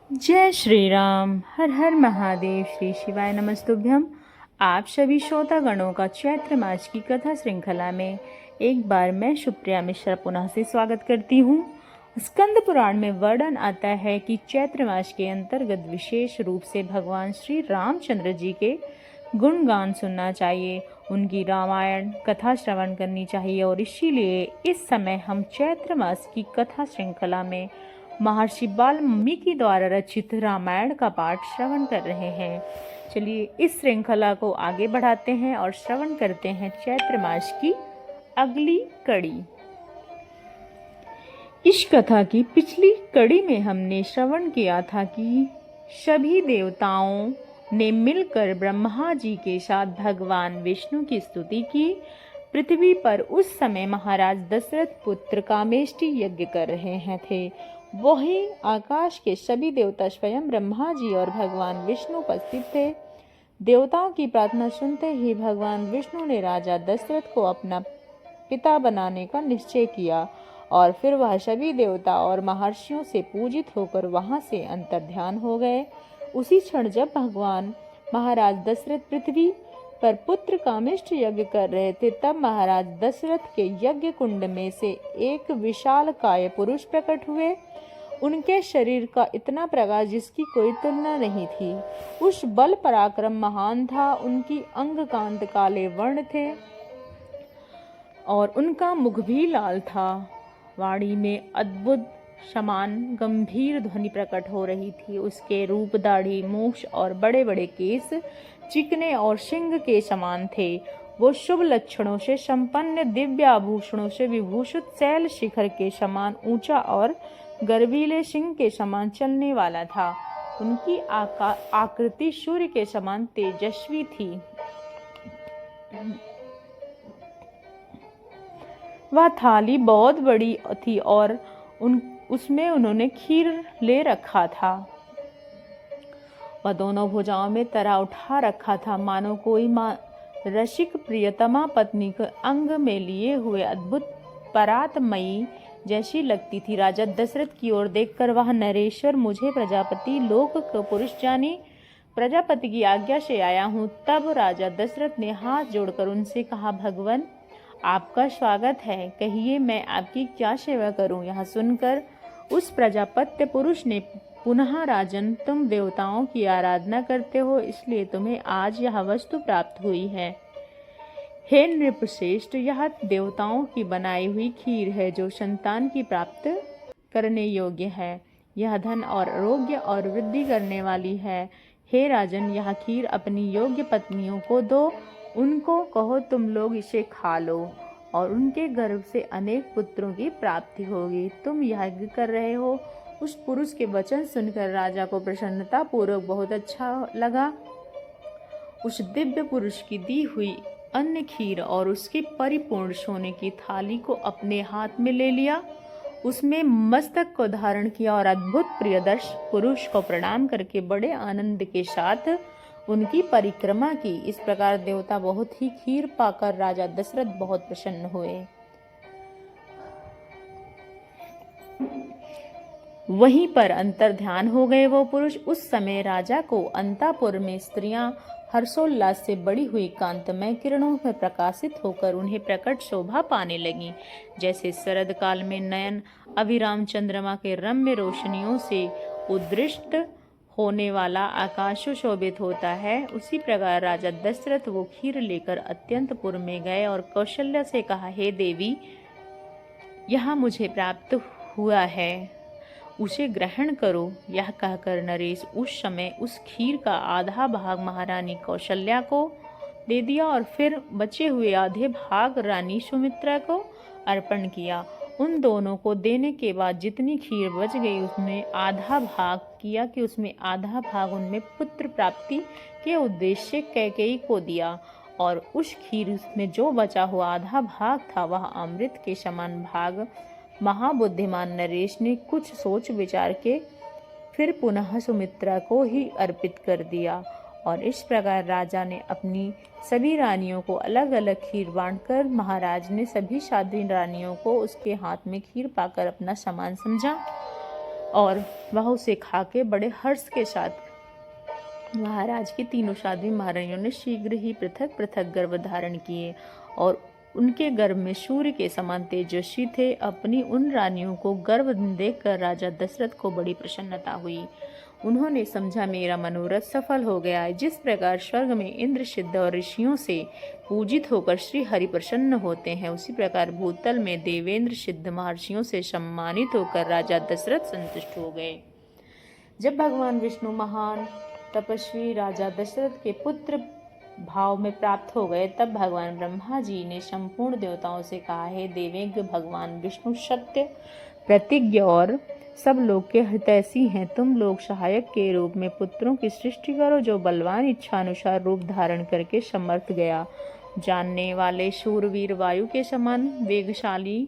जय श्री राम। हर हर महादेव। श्री शिवाय नमस्तुभ्यम। आप सभी श्रोतागणों का चैत्र मास की कथा श्रृंखला में एक बार मैं सुप्रिया मिश्रा पुनः से स्वागत करती हूँ। स्कंद पुराण में वर्णन आता है कि चैत्र मास के अंतर्गत विशेष रूप से भगवान श्री रामचंद्र जी के गुणगान सुनना चाहिए, उनकी रामायण कथा श्रवण करनी चाहिए और इसीलिए इस समय हम चैत्र मास की कथा श्रृंखला में महर्षि वाल्मीकि द्वारा रचित रामायण का पाठ श्रवण कर रहे हैं। चलिए इस श्रृंखला को आगे बढ़ाते हैं और श्रवण करते हैं चैत्र मास की अगली कड़ी। इस कथा की पिछली कड़ी में हमने श्रवण किया था कि सभी देवताओं ने मिलकर ब्रह्मा जी के साथ भगवान विष्णु की स्तुति की। पृथ्वी पर उस समय महाराज दशरथ पुत्र कामेष्टि यज्ञ कर रहे थे। वही आकाश के सभी देवता स्वयं ब्रह्मा जी और भगवान विष्णु उपस्थित थे। देवताओं की प्रार्थना सुनते ही भगवान विष्णु ने राजा दशरथ को अपना पिता बनाने का निश्चय किया और फिर वह सभी देवता और महर्षियों से पूजित होकर वहां से अंतर्ध्यान हो गए। उसी क्षण जब भगवान महाराज दशरथ पृथ्वी पर पुत्र कामेष्ट यज्ञ कर रहे थे, तब महाराज दशरथ के यज्ञ कुंड में से एक विशाल काय पुरुष प्रकट हुए। उनके शरीर का इतना प्रकाश जिसकी कोई तुलना नहीं थी। उस बल पराक्रम महान था। उनकी अंग कांत काले वर्ण थे और उनका मुख भी लाल था। वाणी में अद्भुत समान गंभीर ध्वनि प्रकट हो रही थी। उसके रूप, दाढ़ी, मूछ और बड़े बड़े केस चिकने और सिंह के समान थे। वो शुभ लक्षणों से संपन्न, दिव्य आभूषणों से विभूषित, शैल शिखर के समान ऊंचा और गर्वीले सिंह के समान चलने वाला था। उनकी आकृति सूर्य के समान तेजस्वी थी। वह थाली बहुत बड़ी थी और उसमें उन्होंने खीर ले रखा था। वह दोनों भुजाओं में तरा उठा रखा था, मानो कोई रसिक प्रियतमा पत्नी को अंग में लिए हुए अद्भुत परातमयी जैसी लगती थी। राजा दशरथ की ओर देखकर वह नरेश्वर, मुझे प्रजापति लोक को पुरुष जानी, प्रजापति की आज्ञा से आया हूँ। तब राजा दशरथ ने हाथ जोड़कर उनसे कहा, भगवान आपका स्वागत है, कहिए मैं आपकी क्या सेवा करूं। यह सुनकर उस प्रजापत्य पुरुष ने पुनः, राजन तुम देवताओं की आराधना करते हो, इसलिए तुम्हें आज यह वस्तु प्राप्त हुई है। हे नृपश्रेष्ठ, यह देवताओं की बनाई हुई खीर है जो संतान की प्राप्त करने योग्य है। यह धन और आरोग्य और वृद्धि करने वाली है। हे राजन, यह खीर अपनी योग्य पत्नियों को दो। उनको कहो तुम लोग इसे खा लो और उनके गर्भ से अनेक पुत्रों की प्राप्ति होगी। तुम यज्ञ कर रहे हो। उस पुरुष के वचन सुनकर राजा को प्रसन्नता पूर्वक बहुत अच्छा लगा। उस दिव्य पुरुष की दी हुई अन्न खीर और उसके परिपूर्ण सोने की थाली को अपने हाथ में ले लिया, उसमें मस्तक को धारण किया और अद्भुत प्रियदर्श पुरुष को प्रणाम करके बड़े आनंद के साथ उनकी परिक्रमा की। इस प्रकार देवता बहुत ही खीर पाकर राजा दशरथ बहुत प्रसन्न हुए। वहीं पर अंतर्ध्यान हो गए वो पुरुष। उस समय राजा को अंतापुर में स्त्रियां हर्षोल्लास से बड़ी हुई कांतमय किरणों में प्रकाशित होकर उन्हें प्रकट शोभा पाने लगी। जैसे शरद काल में नयन अभिराम चंद्रमा के रम्य रोशनियों से उद्दृष्ट होने वाला आकाश शोभित होता है, उसी प्रकार राजा दशरथ वो खीर लेकर अत्यंतपुर में गए और कौशल्या से कहा, हे देवी, यह मुझे प्राप्त हुआ है, उसे ग्रहण करो। यह कहकर नरेश उस समय उस खीर का आधा भाग महारानी कौशल्या को दे दिया और फिर बचे हुए आधे भाग रानी सुमित्रा को अर्पण किया। उन दोनों को देने के बाद जितनी खीर बच गई उसमें आधा भाग किया कि उसमें आधा भाग उनमें पुत्र प्राप्ति के उद्देश्य से कैकेयी को दिया और उस खीर में जो बचा हुआ आधा भाग था वह अमृत के समान भाग महाबुद्धिमान नरेश ने कुछ सोच विचार के फिर पुनः सुमित्रा को ही अर्पित कर दिया। और इस प्रकार राजा ने अपनी सभी रानियों को अलग अलग खीर बांटकर महाराज ने सभी साध्वी रानियों को उसके हाथ में खीर पाकर अपना सम्मान समझा और वह उसे खा के बड़े हर्ष के साथ महाराज की तीनों साध्वी महारानियों ने शीघ्र ही पृथक पृथक गर्भ धारण किए और उनके गर्भ में सूर्य के समान तेजस्वी थे। अपनी उन रानियों को गर्भ देखकर राजा दशरथ को बड़ी प्रसन्नता हुई। उन्होंने समझा मेरा मनोरथ सफल हो गया है। जिस प्रकार स्वर्ग में इंद्र सिद्ध और ऋषियों से पूजित होकर श्री हरि प्रसन्न होते हैं, उसी प्रकार भूतल में देवेंद्र सिद्ध महर्षियों से सम्मानित होकर राजा दशरथ संतुष्ट हो गए। जब भगवान विष्णु महान तपस्वी राजा दशरथ के पुत्र भाव में प्राप्त हो गए, तब भगवान ब्रह्मा जी ने संपूर्ण देवताओं से कहा, हे देवेज्ञ भगवान विष्णु सत्य प्रतिज्ञ और सब लोग के हितैषी हैं। तुम लोग सहायक के रूप में पुत्रों की सृष्टि करो, जो बलवान इच्छानुसार रूप धारण करके समर्थ गया जानने वाले शूरवीर वायु के समान वेगशाली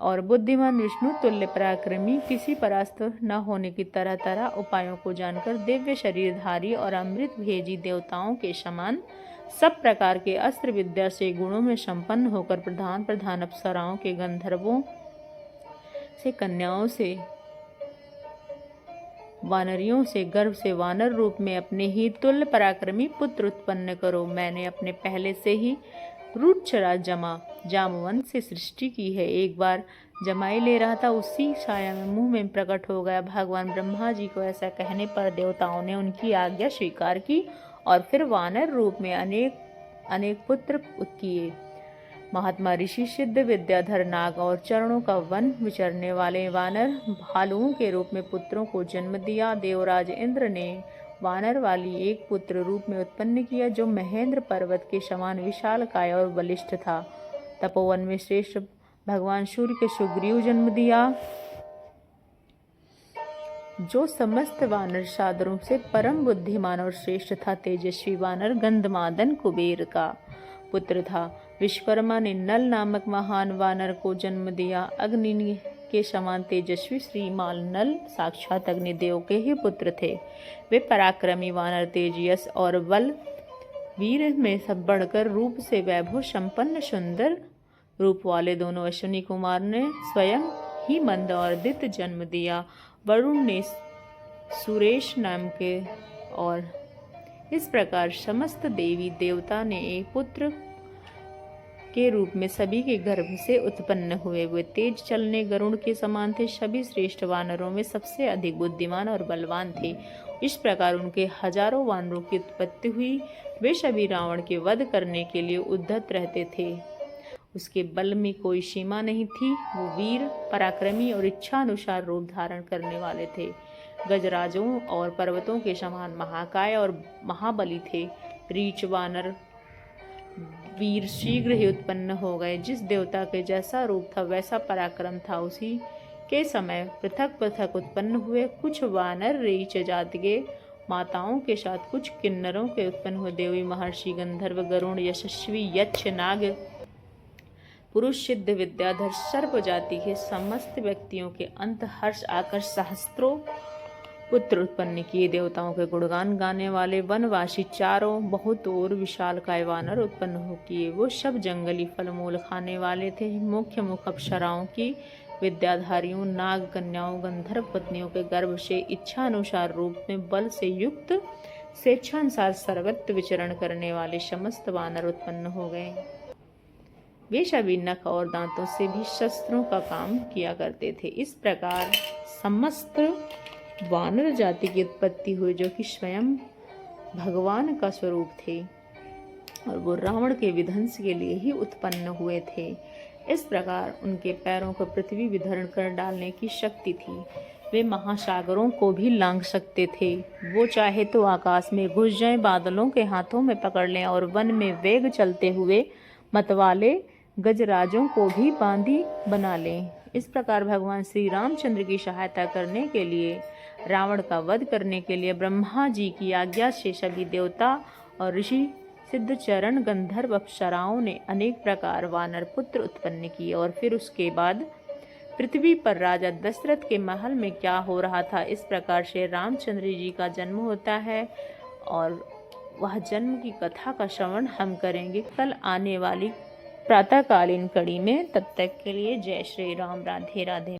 और बुद्धिमान विष्णु तुल्य पराक्रमी, किसी परास्त न होने की तरह तरह उपायों को जानकर दिव्य शरीरधारी और अमृत भेजी देवताओं के समान सब प्रकार के अस्त्र विद्या से गुणों में संपन्न होकर प्रधान प्रधान अप्सराओं के गंधर्वों से कन्याओं से वानरियों से गर्भ से वानर रूप में अपने ही तुल्य पराक्रमी पुत्र उत्पन्न करो। मैंने अपने पहले से ही रूक्षराज जामवंत से सृष्टि की है। एक बार जमाई ले रहा था, उसी छाया में मुंह में प्रकट हो गया। भगवान ब्रह्मा जी को ऐसा कहने पर देवताओं ने उनकी आज्ञा स्वीकार की और फिर वानर रूप में अनेक पुत्र किए। महात्मा ऋषि सिद्ध विद्याधर नाग और चरणों का वन विचरने वाले वानर भालुओं के रूप में पुत्रों को जन्म दिया। देवराज इंद्र ने वानर वाली एक पुत्र रूप में उत्पन्न किया, जो महेंद्र पर्वत के समान विशालकाय और बलिष्ठ था। तपोवन में श्रेष्ठ भगवान सूर्य के सुग्रीव जन्म दिया, जो समस्त वानर सादरों से परम बुद्धिमान और श्रेष्ठ था। तेजस्वी वानर गंधमादन कुबेर का पुत्र था। विश्वकर्मा ने नल नामक महान वानर को जन्म दिया। अग्नि के समान तेजस्वी श्रीमाल नल साक्षात अग्निदेव के ही पुत्र थे। वे पराक्रमी वानर तेजस और बल वीर में सब बढ़कर रूप से वैभव संपन्न सुंदर रूप वाले दोनों अश्विनी कुमार ने स्वयं ही मंद और दित जन्म दिया। वरुण ने सुरेश नाम के और इस प्रकार समस्त देवी देवता ने एक पुत्र के रूप में सभी के गर्भ से उत्पन्न हुए। वे तेज चलने गरुड़ के समान थे। सभी श्रेष्ठ वानरों में सबसे अधिक बुद्धिमान और बलवान थे। इस प्रकार उनके हजारों वानरों की उत्पत्ति हुई। वे सभी रावण के वध करने के लिए उद्यत रहते थे। उसके बल में कोई सीमा नहीं थी। वो वीर पराक्रमी और इच्छा अनुसार रूप धारण करने वाले थे। गजराजों और पर्वतों के समान महाकाय और महाबली थे। रीच वानर वीर शीघ्र ही उत्पन्न हो गए। जिस देवता के जैसा रूप था वैसा पराक्रम था। उसी के समय पृथक पृथक उत्पन्न हुए। कुछ वानर रीच जाति के माताओं के साथ कुछ किन्नरों के उत्पन्न हुए। देवी महर्षि गंधर्व गरुण यशस्वी यक्ष नाग पुरुष सिद्ध विद्याधर सर्प जाति के समस्त व्यक्तियों के अंत हर्ष आकर सहस्त्रों पुत्र उत्पन्न किए। देवताओं के गुणगान गाने वाले वनवासी चारों बहुत और विशालकाय वानर उत्पन्न हो किए। वो सब जंगली फल मूल खाने वाले थे। मुख्य मुख अप्सराओं की विद्याधारियों नाग कन्याओं गंधर्व पत्नियों के गर्भ से इच्छा अनुसार रूप में बल से युक्त स्वेच्छानुसार सर्वत्र विचरण करने वाले समस्त वानर उत्पन्न हो गए। वे सभी नख और दांतों से भी शस्त्रों का काम किया करते थे। इस प्रकार समस्त वानर जाति की उत्पत्ति हुई, जो कि स्वयं भगवान का स्वरूप थे और वो रावण के विध्वंस के लिए ही उत्पन्न हुए थे। इस प्रकार उनके पैरों को पृथ्वी विधरण कर डालने की शक्ति थी। वे महासागरों को भी लांघ सकते थे। वो चाहे तो आकाश में घुस जाएं, बादलों के हाथों में पकड़ लें और वन में वेग चलते हुए मतवाले गजराजों को भी बांदी बना लें। इस प्रकार भगवान श्री रामचंद्र की सहायता करने के लिए, रावण का वध करने के लिए ब्रह्मा जी की आज्ञा से सभी देवता और ऋषि सिद्ध चरण गंधर्व अप्सराओं ने अनेक प्रकार वानर पुत्र उत्पन्न किए। और फिर उसके बाद पृथ्वी पर राजा दशरथ के महल में क्या हो रहा था, इस प्रकार से रामचंद्र जी का जन्म होता है और वह जन्म की कथा का श्रवण हम करेंगे कल आने वाली प्रातःकालीन कड़ी में। तब तक के लिए जय श्री राम, राधे राधे।